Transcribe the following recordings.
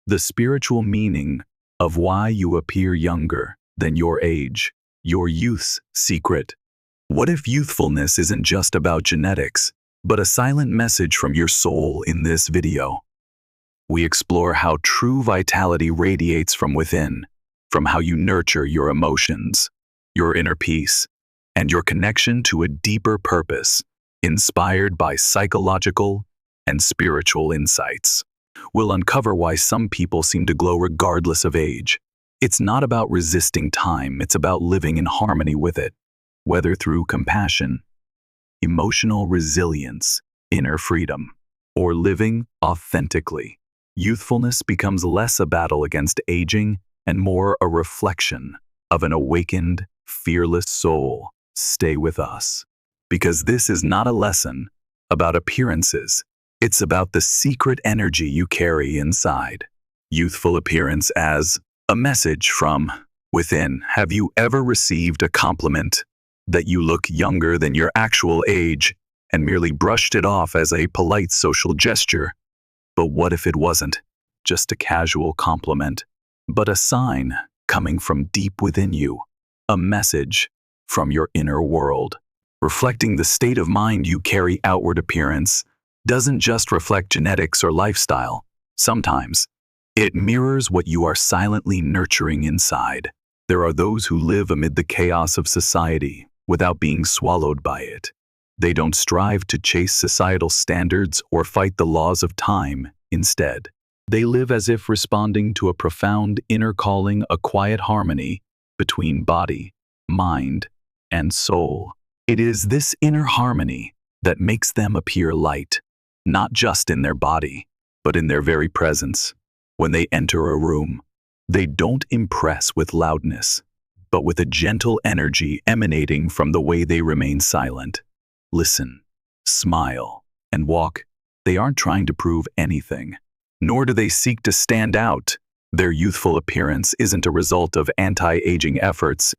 the spiritual meaning of why you appear younger than your age, your youth's secret. What if youthfulness isn't just about genetics, but a silent message from your soul? In this video, we explore how true vitality radiates from within, from how you nurture your emotions, your inner peace, and your connection to a deeper purpose, inspired by psychological and spiritual insights. We'll uncover why some people seem to glow regardless of age. It's not about resisting time, it's about living in harmony with it, whether through compassion, emotional resilience, inner freedom, or living authentically. Youthfulness becomes less a battle against aging and more a reflection of an awakened, fearless soul. Stay with us, because this is not a lesson about appearances. It's about the secret energy you carry inside. Youthful appearance as a message from within. Have you ever received a compliment that you look younger than your actual age and merely brushed it off as a polite social gesture? But what if it wasn't just a casual compliment, but a sign coming from deep within you, a message from your inner world, reflecting the state of mind you carry? Outward appearance doesn't just reflect genetics or lifestyle. Sometimes it mirrors what you are silently nurturing inside. There are those who live amid the chaos of society without being swallowed by it. They don't strive to chase societal standards or fight the laws of time. Instead, they live as if responding to a profound inner calling, a quiet harmony between body, mind, and soul. It is this inner harmony that makes them appear light, not just in their body, but in their very presence. When they enter a room, they don't impress with loudness, but with a gentle energy emanating from the way they remain silent, listen, smile, and walk. They aren't trying to prove anything, nor do they seek to stand out. Their youthful appearance isn't a result of anti-aging efforts.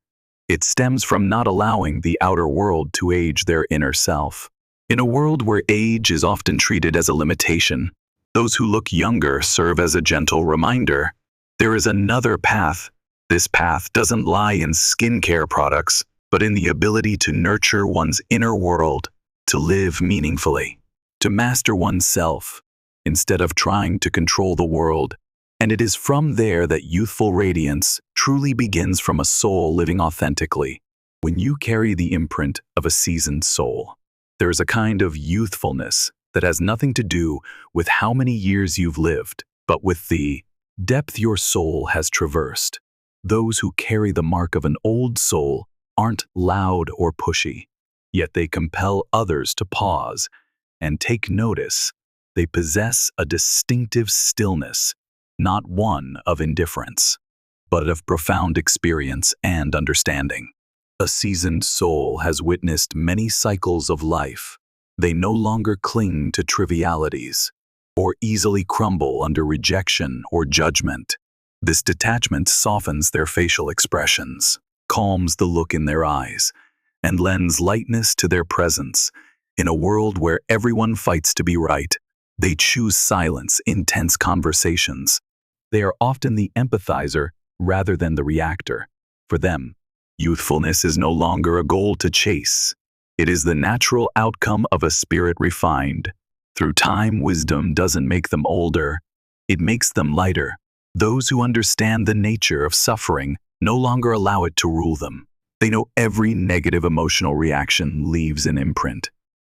It stems from not allowing the outer world to age their inner self. In a world where age is often treated as a limitation, those who look younger serve as a gentle reminder. There is another path. This path doesn't lie in skincare products, but in the ability to nurture one's inner world, to live meaningfully, to master oneself, instead of trying to control the world. And it is from there that youthful radiance truly begins, from a soul living authentically. When you carry the imprint of a seasoned soul, there is a kind of youthfulness that has nothing to do with how many years you've lived, but with the depth your soul has traversed. Those who carry the mark of an old soul aren't loud or pushy, yet they compel others to pause and take notice. They possess a distinctive stillness, not one of indifference, but of profound experience and understanding. A seasoned soul has witnessed many cycles of life. They no longer cling to trivialities or easily crumble under rejection or judgment. This detachment softens their facial expressions, calms the look in their eyes, and lends lightness to their presence. In a world where everyone fights to be right, they choose silence in tense conversations. They are often the empathizer rather than the reactor. For them, youthfulness is no longer a goal to chase. It is the natural outcome of a spirit refined through time. Wisdom doesn't make them older, it makes them lighter. Those who understand the nature of suffering no longer allow it to rule them. They know every negative emotional reaction leaves an imprint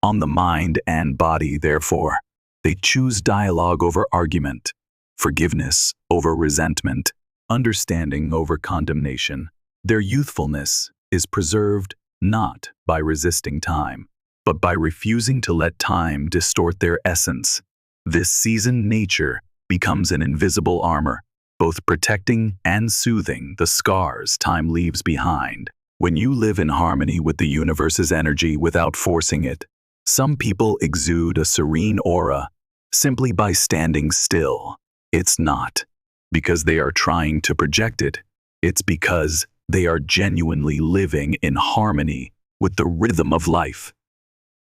on the mind and body. Therefore, they choose dialogue over argument, forgiveness over resentment, understanding over condemnation. Their youthfulness is preserved not by resisting time, but by refusing to let time distort their essence. This seasoned nature becomes an invisible armor, both protecting and soothing the scars time leaves behind. When you live in harmony with the universe's energy without forcing it, some people exude a serene aura simply by standing still. It's not because they are trying to project it, it's because they are genuinely living in harmony with the rhythm of life.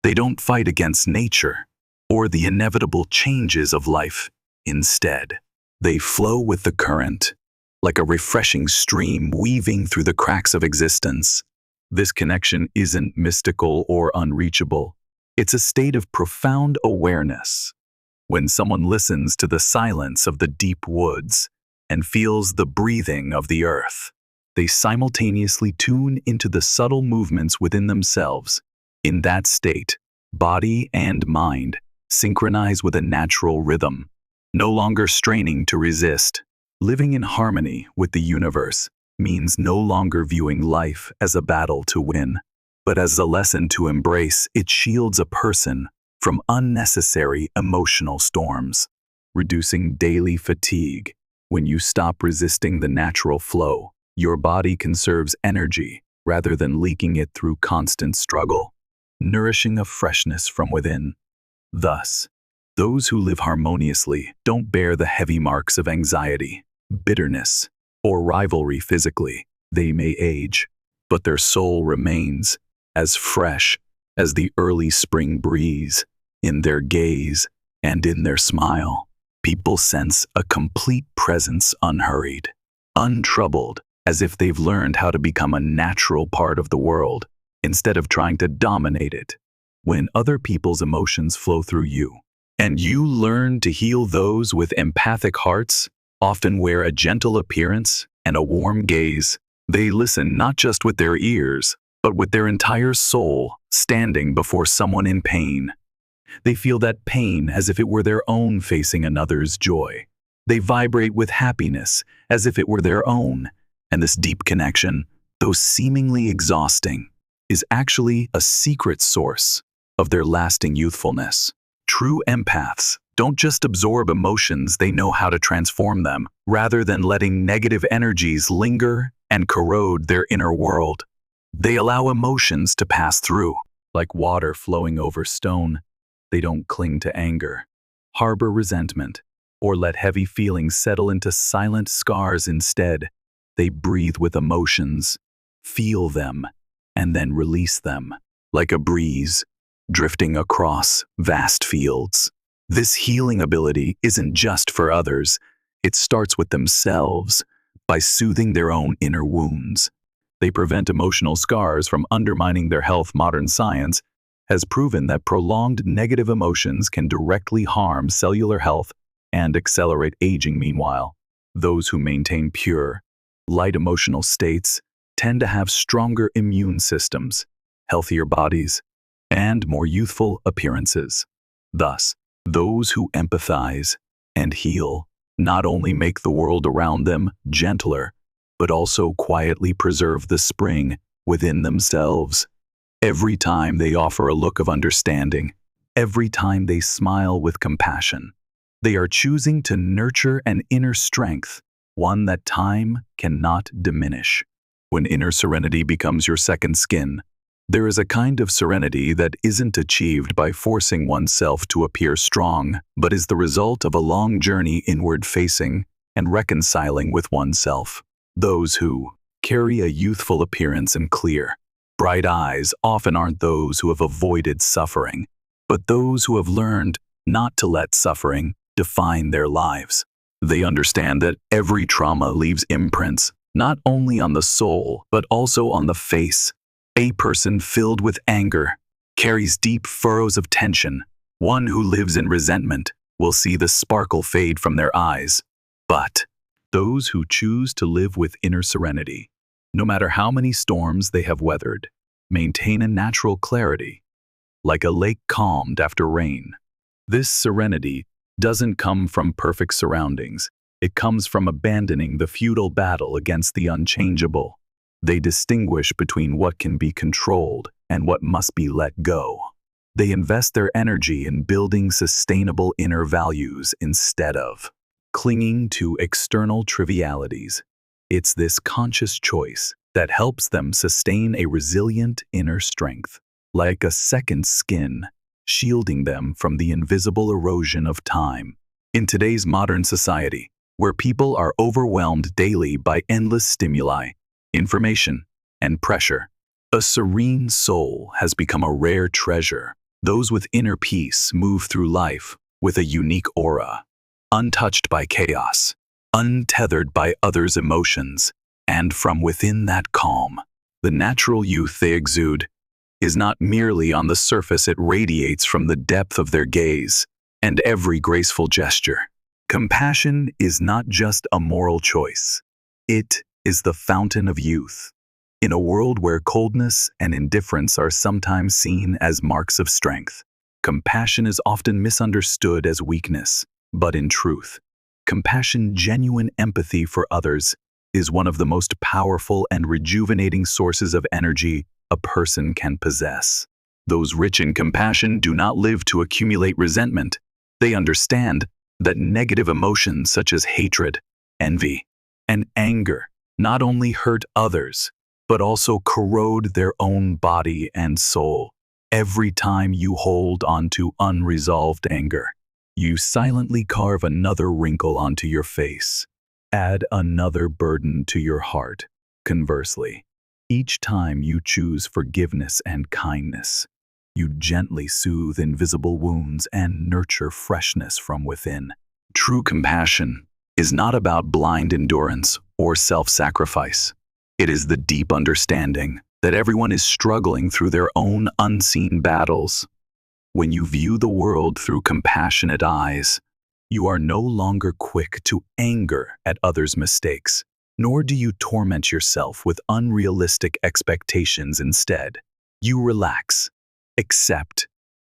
They don't fight against nature or the inevitable changes of life. Instead, They flow with the current, like a refreshing stream weaving through the cracks of existence. This connection isn't mystical or unreachable. It's a state of profound awareness. When someone listens to the silence of the deep woods and feels the breathing of the earth, they simultaneously tune into the subtle movements within themselves. In that state, body and mind synchronize with a natural rhythm, no longer straining to resist. Living in harmony with the universe means no longer viewing life as a battle to win, but as a lesson to embrace. It shields a person from unnecessary emotional storms, reducing daily fatigue. When you stop resisting the natural flow, your body conserves energy rather than leaking it through constant struggle, nourishing a freshness from within. Thus, those who live harmoniously don't bear the heavy marks of anxiety, bitterness, or rivalry physically. They may age, but their soul remains as fresh as the early spring breeze. In their gaze and in their smile, people sense a complete presence, unhurried, untroubled, as if they've learned how to become a natural part of the world instead of trying to dominate it. When other people's emotions flow through you, and you learn to heal those with empathic hearts, often wear a gentle appearance and a warm gaze. They listen not just with their ears, but with their entire soul, standing before someone in pain. They feel that pain as if it were their own, facing another's joy. They vibrate with happiness as if it were their own. And this deep connection, though seemingly exhausting, is actually a secret source of their lasting youthfulness. True empaths don't just absorb emotions, they know how to transform them, rather than letting negative energies linger and corrode their inner world. They allow emotions to pass through, like water flowing over stone. They don't cling to anger, harbor resentment, or let heavy feelings settle into silent scars. Instead, they breathe with emotions, feel them, and then release them, like a breeze drifting across vast fields. This healing ability isn't just for others. It starts with themselves. By soothing their own inner wounds, they prevent emotional scars from undermining their health. Modern science has proven that prolonged negative emotions can directly harm cellular health and accelerate aging. Meanwhile, those who maintain pure, light emotional states tend to have stronger immune systems, healthier bodies, and more youthful appearances. Thus, those who empathize and heal not only make the world around them gentler, but also quietly preserve the spring within themselves. Every time they offer a look of understanding, every time they smile with compassion, they are choosing to nurture an inner strength, one that time cannot diminish. When inner serenity becomes your second skin, there is a kind of serenity that isn't achieved by forcing oneself to appear strong, but is the result of a long journey inward, facing and reconciling with oneself. Those who carry a youthful appearance and clear, bright eyes often aren't those who have avoided suffering, but those who have learned not to let suffering define their lives. They understand that every trauma leaves imprints, not only on the soul, but also on the face. A person filled with anger carries deep furrows of tension. One who lives in resentment will see the sparkle fade from their eyes. But those who choose to live with inner serenity, no matter how many storms they have weathered, maintain a natural clarity, like a lake calmed after rain. This serenity doesn't come from perfect surroundings. It comes from abandoning the futile battle against the unchangeable. They distinguish between what can be controlled and what must be let go. They invest their energy in building sustainable inner values instead of clinging to external trivialities. It's this conscious choice that helps them sustain a resilient inner strength, like a second skin, shielding them from the invisible erosion of time. In today's modern society, where people are overwhelmed daily by endless stimuli, information, and pressure, a serene soul has become a rare treasure. Those with inner peace move through life with a unique aura, untouched by chaos, untethered by others' emotions, and from within that calm, the natural youth they exude is not merely on the surface, it radiates from the depth of their gaze and every graceful gesture. Compassion is not just a moral choice. It is the fountain of youth. In a world where coldness and indifference are sometimes seen as marks of strength, compassion is often misunderstood as weakness. But in truth, compassion, genuine empathy for others, is one of the most powerful and rejuvenating sources of energy a person can possess. Those rich in compassion do not live to accumulate resentment. They understand that negative emotions such as hatred, envy, and anger not only hurt others, but also corrode their own body and soul. Every time you hold on to unresolved anger, you silently carve another wrinkle onto your face, add another burden to your heart. Conversely, each time you choose forgiveness and kindness, you gently soothe invisible wounds and nurture freshness from within. True compassion is not about blind endurance or self-sacrifice. It is the deep understanding that everyone is struggling through their own unseen battles. When you view the world through compassionate eyes, you are no longer quick to anger at others' mistakes, nor do you torment yourself with unrealistic expectations. Instead, you relax, accept,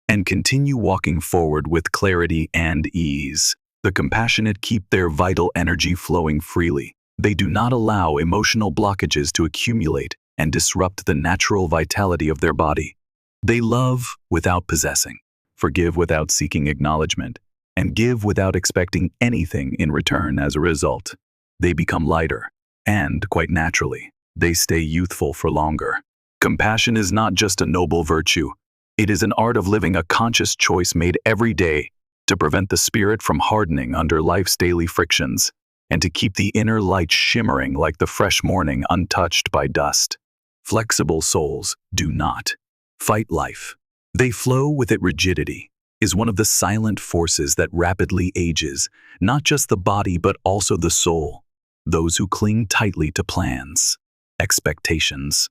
and continue walking forward with clarity and ease. The compassionate keep their vital energy flowing freely. They do not allow emotional blockages to accumulate and disrupt the natural vitality of their body. They love without possessing, forgive without seeking acknowledgement, and give without expecting anything in return. As a result, they become lighter, and, quite naturally, they stay youthful for longer. Compassion is not just a noble virtue. It is an art of living, a conscious choice made every day to prevent the spirit from hardening under life's daily frictions, and to keep the inner light shimmering like the fresh morning, untouched by dust. Flexible souls do not fight life. They flow with it. Rigidity is one of the silent forces that rapidly ages not just the body but also the soul. Those who cling tightly to plans, expectations,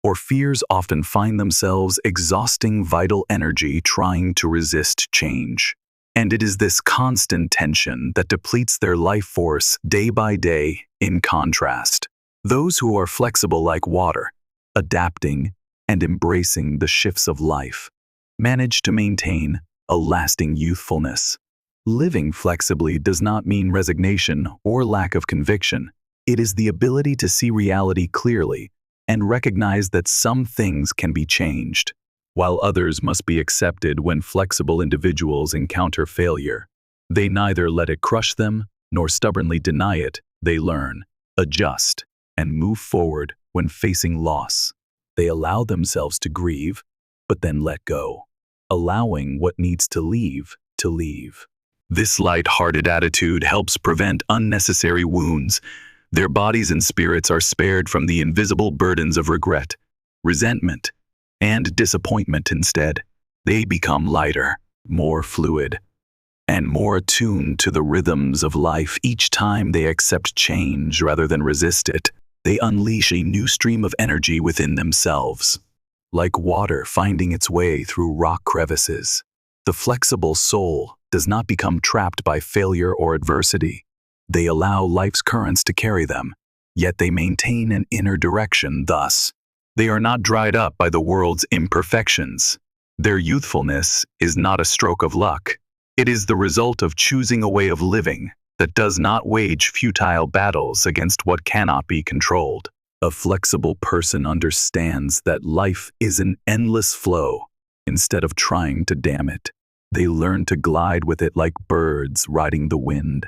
or fears often find themselves exhausting vital energy trying to resist change. And it is this constant tension that depletes their life force day by day. In contrast, those who are flexible like water, adapting and embracing the shifts of life, manage to maintain a lasting youthfulness. Living flexibly does not mean resignation or lack of conviction. It is the ability to see reality clearly and recognize that some things can be changed, while others must be accepted. When flexible individuals encounter failure, they neither let it crush them nor stubbornly deny it. They learn, adjust, and move forward. When facing loss, they allow themselves to grieve, but then let go, allowing what needs to leave to leave. This light-hearted attitude helps prevent unnecessary wounds. Their bodies and spirits are spared from the invisible burdens of regret, resentment, and disappointment. Instead, they become lighter, more fluid, and more attuned to the rhythms of life. Each time they accept change rather than resist it, they unleash a new stream of energy within themselves. Like water finding its way through rock crevices, the flexible soul does not become trapped by failure or adversity. They allow life's currents to carry them, yet they maintain an inner direction. Thus, they are not dried up by the world's imperfections. Their youthfulness is not a stroke of luck. It is the result of choosing a way of living that does not wage futile battles against what cannot be controlled. A flexible person understands that life is an endless flow. Instead of trying to dam it, they learn to glide with it like birds riding the wind,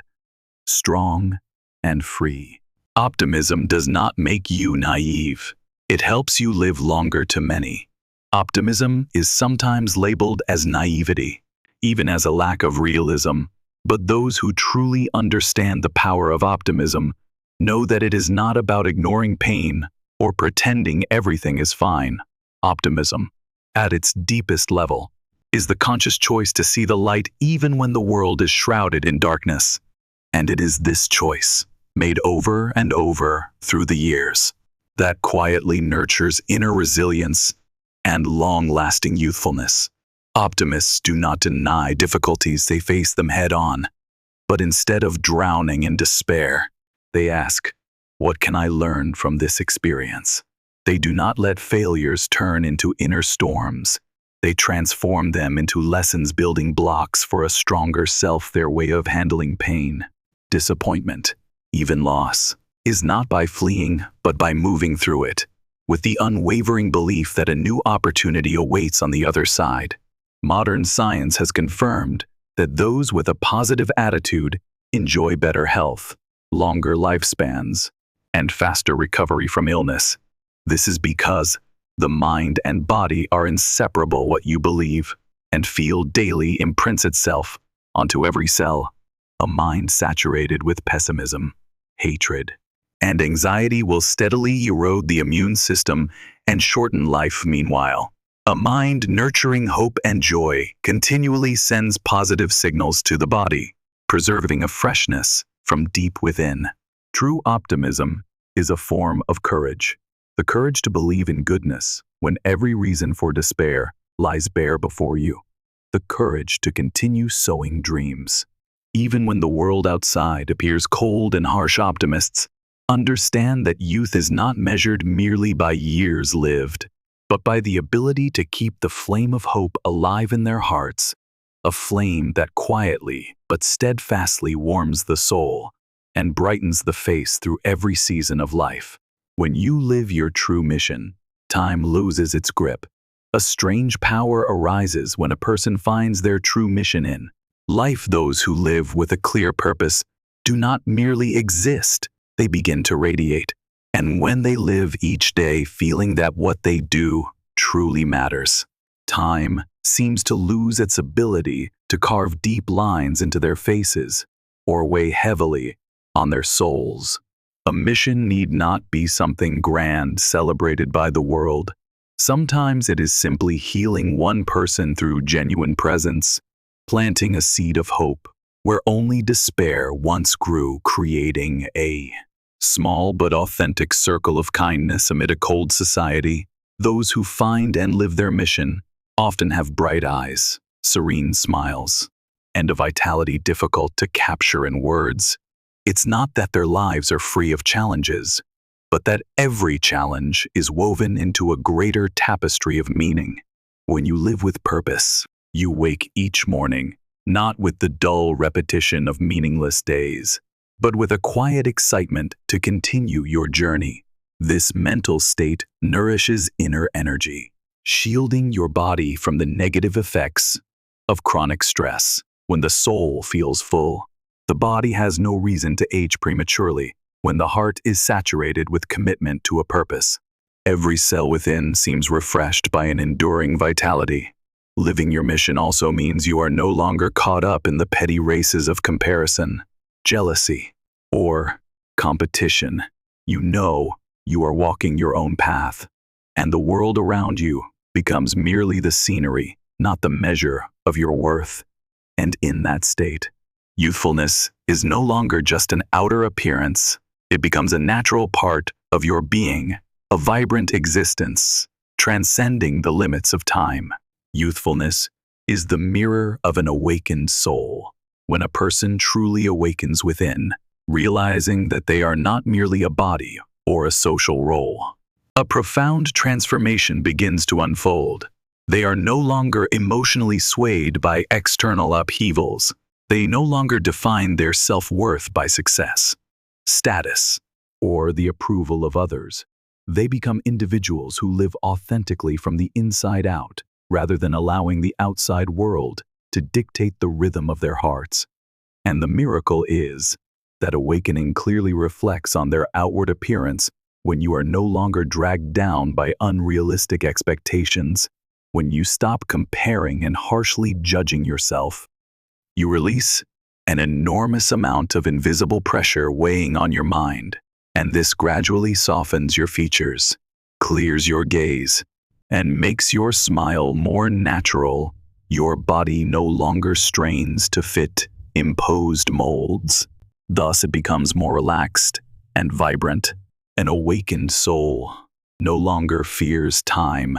strong and free. Optimism does not make you naive. It helps you live longer. To many, optimism is sometimes labeled as naivety, even as a lack of realism. But those who truly understand the power of optimism know that it is not about ignoring pain or pretending everything is fine. Optimism, at its deepest level, is the conscious choice to see the light even when the world is shrouded in darkness. And it is this choice, made over and over through the years, that quietly nurtures inner resilience and long-lasting youthfulness. Optimists do not deny difficulties, they face them head-on. But instead of drowning in despair, they ask, "What can I learn from this experience?" They do not let failures turn into inner storms. They transform them into lessons, building blocks for a stronger self. Their way of handling pain, disappointment, even loss, is not by fleeing, but by moving through it, with the unwavering belief that a new opportunity awaits on the other side. Modern science has confirmed that those with a positive attitude enjoy better health, longer lifespans, and faster recovery from illness. This is because the mind and body are inseparable. What you believe and feel daily imprints itself onto every cell. A mind saturated with pessimism, hatred, and anxiety will steadily erode the immune system and shorten life. Meanwhile, a mind nurturing hope and joy continually sends positive signals to the body, preserving a freshness from deep within. True optimism is a form of courage, the courage to believe in goodness when every reason for despair lies bare before you, the courage to continue sowing dreams. Even when the world outside appears cold and harsh, optimists understand that youth is not measured merely by years lived, but by the ability to keep the flame of hope alive in their hearts, a flame that quietly but steadfastly warms the soul and brightens the face through every season of life. When you live your true mission, time loses its grip. A strange power arises when a person finds their true mission in life. Those who live with a clear purpose do not merely exist, they begin to radiate. And when they live each day feeling that what they do truly matters, time seems to lose its ability to carve deep lines into their faces or weigh heavily on their souls. A mission need not be something grand celebrated by the world. Sometimes it is simply healing one person through genuine presence, planting a seed of hope where only despair once grew, creating a small but authentic circle of kindness amid a cold society. Those who find and live their mission often have bright eyes, serene smiles, and a vitality difficult to capture in words. It's not that their lives are free of challenges, but that every challenge is woven into a greater tapestry of meaning. When you live with purpose, you wake each morning, not with the dull repetition of meaningless days, but with a quiet excitement to continue your journey. This mental state nourishes inner energy, shielding your body from the negative effects of chronic stress. When the soul feels full, the body has no reason to age prematurely. When the heart is saturated with commitment to a purpose, every cell within seems refreshed by an enduring vitality. Living your mission also means you are no longer caught up in the petty races of comparison, jealousy, or competition. You know you are walking your own path, and the world around you becomes merely the scenery, not the measure of your worth. And in that state, youthfulness is no longer just an outer appearance. It becomes a natural part of your being, a vibrant existence, transcending the limits of time. Youthfulness is the mirror of an awakened soul. When a person truly awakens within, realizing that they are not merely a body or a social role, a profound transformation begins to unfold. They are no longer emotionally swayed by external upheavals. They no longer define their self-worth by success, status, or the approval of others. They become individuals who live authentically from the inside out, rather than allowing the outside world to dictate the rhythm of their hearts. And the miracle is that awakening clearly reflects on their outward appearance when you are no longer dragged down by unrealistic expectations. When you stop comparing and harshly judging yourself, you release an enormous amount of invisible pressure weighing on your mind, and this gradually softens your features, clears your gaze, and makes your smile more natural Your body no longer strains to fit imposed molds. Thus, it becomes more relaxed and vibrant. An awakened soul no longer fears time.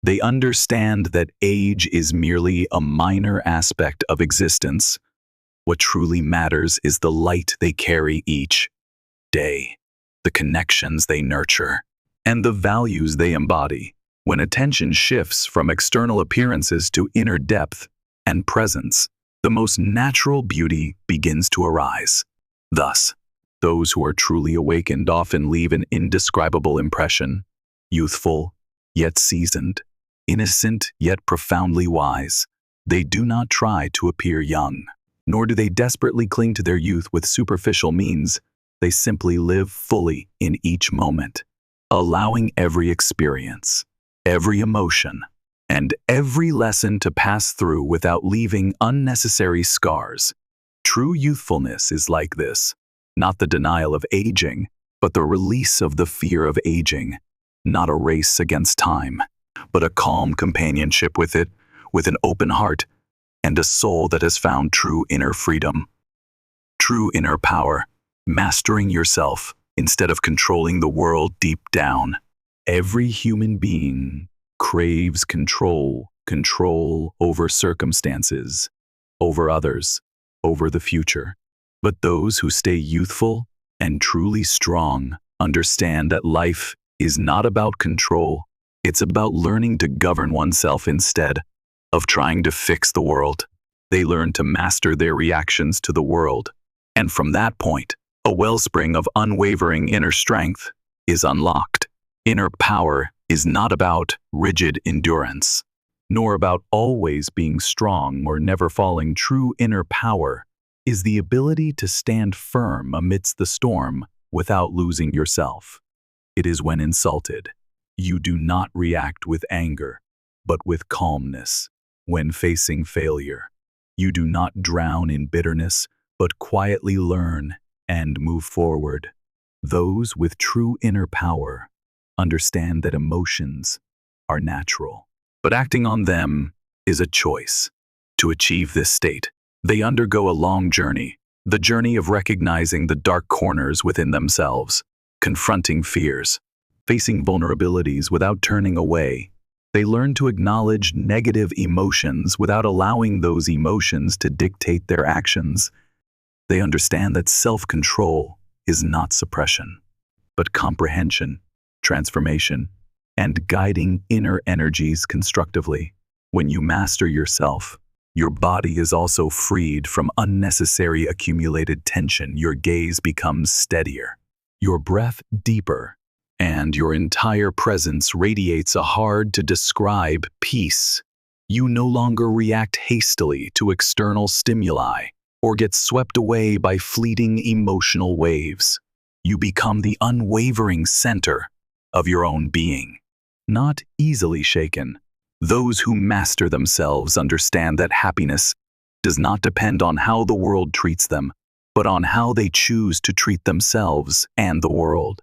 They understand that age is merely a minor aspect of existence. What truly matters is the light they carry each day, the connections they nurture, and the values they embody. When attention shifts from external appearances to inner depth and presence, the most natural beauty begins to arise. Thus, those who are truly awakened often leave an indescribable impression, youthful yet seasoned, innocent yet profoundly wise. They do not try to appear young, nor do they desperately cling to their youth with superficial means. They simply live fully in each moment, allowing every experience, every emotion, and every lesson to pass through without leaving unnecessary scars. True youthfulness is like this, not the denial of aging, but the release of the fear of aging, not a race against time, but a calm companionship with it, with an open heart, and a soul that has found true inner freedom, true inner power, mastering yourself instead of controlling the world deep down. Every human being craves control over circumstances, over others, over the future. But those who stay youthful and truly strong understand that life is not about control. It's about learning to govern oneself instead of trying to fix the world. They learn to master their reactions to the world. And from that point, a wellspring of unwavering inner strength is unlocked. Inner power is not about rigid endurance, nor about always being strong or never falling. True inner power is the ability to stand firm amidst the storm without losing yourself. It is when insulted, you do not react with anger, but with calmness. When facing failure, you do not drown in bitterness, but quietly learn and move forward. Those with true inner power understand that emotions are natural, but acting on them is a choice. To achieve this state, they undergo a long journey, the journey of recognizing the dark corners within themselves, confronting fears, facing vulnerabilities without turning away. They learn to acknowledge negative emotions without allowing those emotions to dictate their actions. They understand that self-control is not suppression, but comprehension, transformation, and guiding inner energies constructively. When you master yourself, your body is also freed from unnecessary accumulated tension. Your gaze becomes steadier, your breath deeper, and your entire presence radiates a hard-to-describe peace. You no longer react hastily to external stimuli or get swept away by fleeting emotional waves. You become the unwavering center of your own being, not easily shaken. Those who master themselves understand that happiness does not depend on how the world treats them, but on how they choose to treat themselves and the world.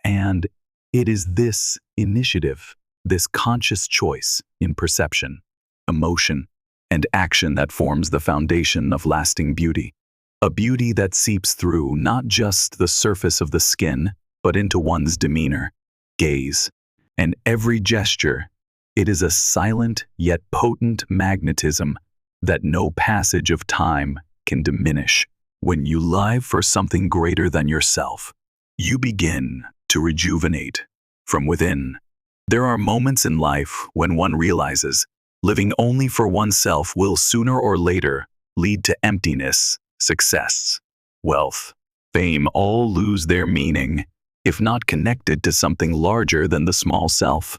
And it is this initiative, this conscious choice in perception, emotion, and action that forms the foundation of lasting beauty. A beauty that seeps through not just the surface of the skin, but into one's demeanor, gaze, and every gesture. It is a silent yet potent magnetism that no passage of time can diminish. When you live for something greater than yourself, you begin to rejuvenate from within. There are moments in life when one realizes living only for oneself will sooner or later lead to emptiness. Success, wealth, fame all lose their meaning if not connected to something larger than the small self.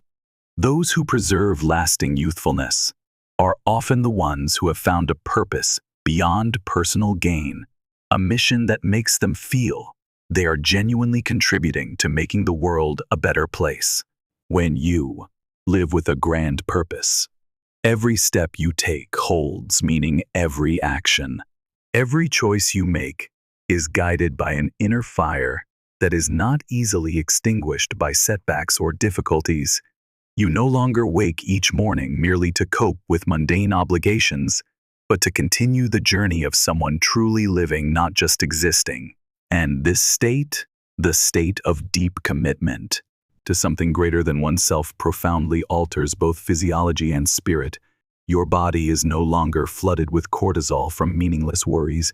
Those who preserve lasting youthfulness are often the ones who have found a purpose beyond personal gain, a mission that makes them feel they are genuinely contributing to making the world a better place. When you live with a grand purpose, every step you take holds meaning. Every action, every choice you make is guided by an inner fire that is not easily extinguished by setbacks or difficulties. You no longer wake each morning merely to cope with mundane obligations, but to continue the journey of someone truly living, not just existing. And this state, the state of deep commitment to something greater than oneself, profoundly alters both physiology and spirit. Your body is no longer flooded with cortisol from meaningless worries.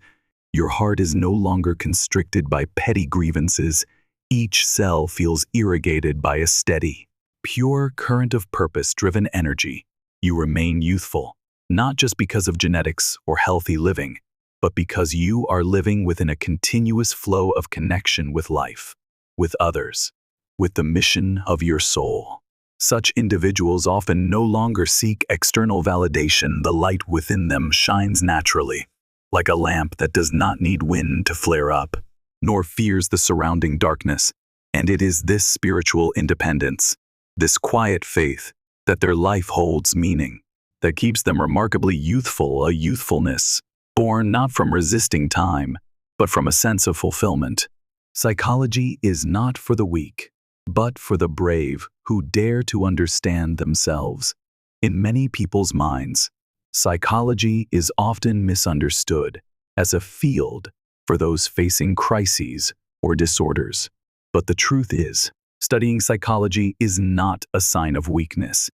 Your heart is no longer constricted by petty grievances. Each cell feels irrigated by a steady, pure current of purpose-driven energy. You remain youthful, not just because of genetics or healthy living, but because you are living within a continuous flow of connection with life, with others, with the mission of your soul. Such individuals often no longer seek external validation. The light within them shines naturally, like a lamp that does not need wind to flare up, nor fears the surrounding darkness. And it is this spiritual independence, this quiet faith that their life holds meaning, that keeps them remarkably youthful, a youthfulness born not from resisting time, but from a sense of fulfillment. Psychology is not for the weak, but for the brave who dare to understand themselves. In many people's minds, psychology is often misunderstood as a field for those facing crises or disorders. But the truth is, studying psychology is not a sign of weakness.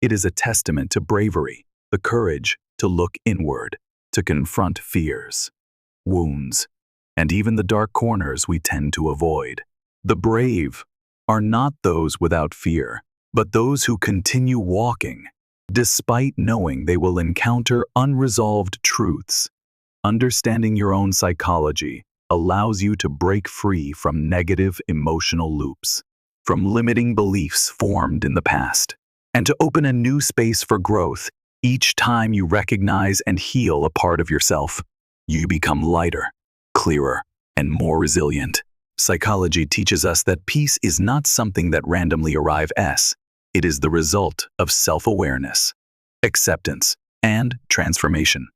It is a testament to bravery, the courage to look inward, to confront fears, wounds, and even the dark corners we tend to avoid. The brave are not those without fear, but those who continue walking, despite knowing they will encounter unresolved truths. Understanding your own psychology allows you to break free from negative emotional loops, from limiting beliefs formed in the past, and to open a new space for growth. Each time you recognize and heal a part of yourself, you become lighter, clearer, and more resilient. Psychology teaches us that peace is not something that randomly arrives. It is the result of self-awareness, acceptance, and transformation.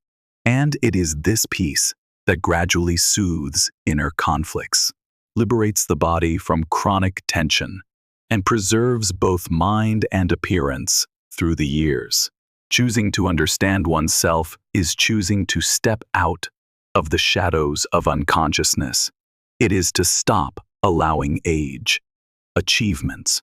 And it is this peace that gradually soothes inner conflicts, liberates the body from chronic tension, and preserves both mind and appearance through the years. Choosing to understand oneself is choosing to step out of the shadows of unconsciousness. It is to stop allowing age, achievements,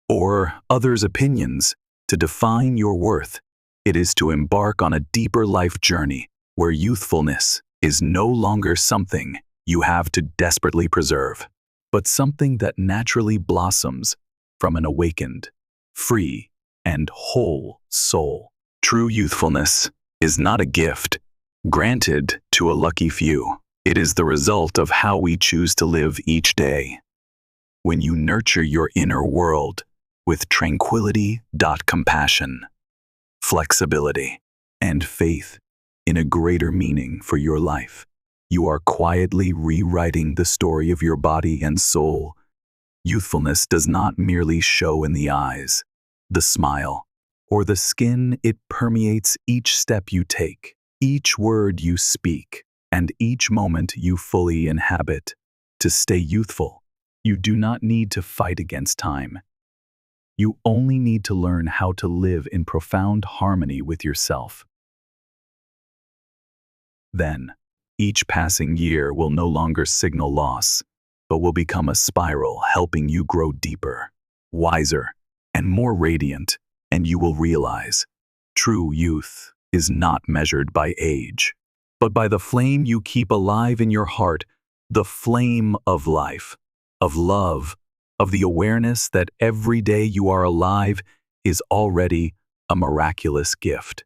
or others' opinions to define your worth. It is to embark on a deeper life journey where youthfulness is no longer something you have to desperately preserve, but something that naturally blossoms from an awakened, free, and whole soul. True youthfulness is not a gift granted to a lucky few. It is the result of how we choose to live each day. When you nurture your inner world with tranquility, compassion, flexibility, and faith in a greater meaning for your life, you are quietly rewriting the story of your body and soul. Youthfulness does not merely show in the eyes, the smile, or the skin. It permeates each step you take, each word you speak, and each moment you fully inhabit. To stay youthful, you do not need to fight against time. You only need to learn how to live in profound harmony with yourself. Then, each passing year will no longer signal loss, but will become a spiral helping you grow deeper, wiser, and more radiant. And you will realize true youth is not measured by age, but by the flame you keep alive in your heart, the flame of life, of love, of the awareness that every day you are alive is already a miraculous gift.